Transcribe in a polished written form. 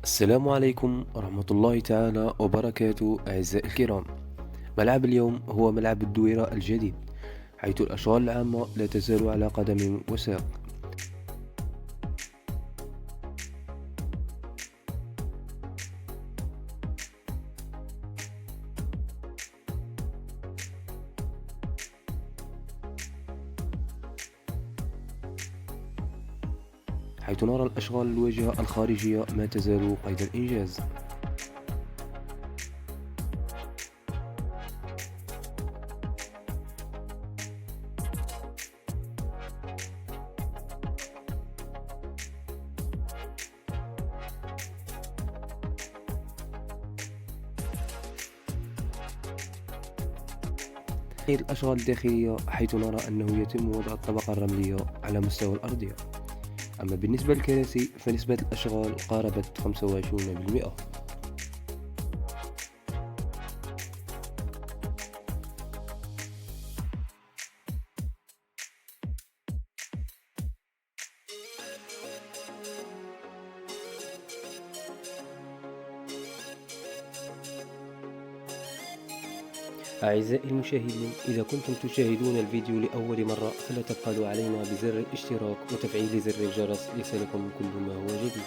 السلام عليكم ورحمة الله تعالى وبركاته أعزائي الكرام. ملعب اليوم هو ملعب الدويرة الجديد، حيث الأشغال العامة لا تزال على قدم وساق. حيث نرى الأشغال الواجهة الخارجية ما تزال قيد الإنجاز. الأشغال الداخلية حيث نرى أنه يتم وضع الطبقة الرملية على مستوى الأرضية. أما بالنسبة للكراسي فنسبة الأشغال قاربت 25%. أعزائي المشاهدين، إذا كنتم تشاهدون الفيديو لأول مرة فلا تبخلوا علينا بزر الاشتراك وتفعيل زر الجرس ليصلكم كل ما هو جديد.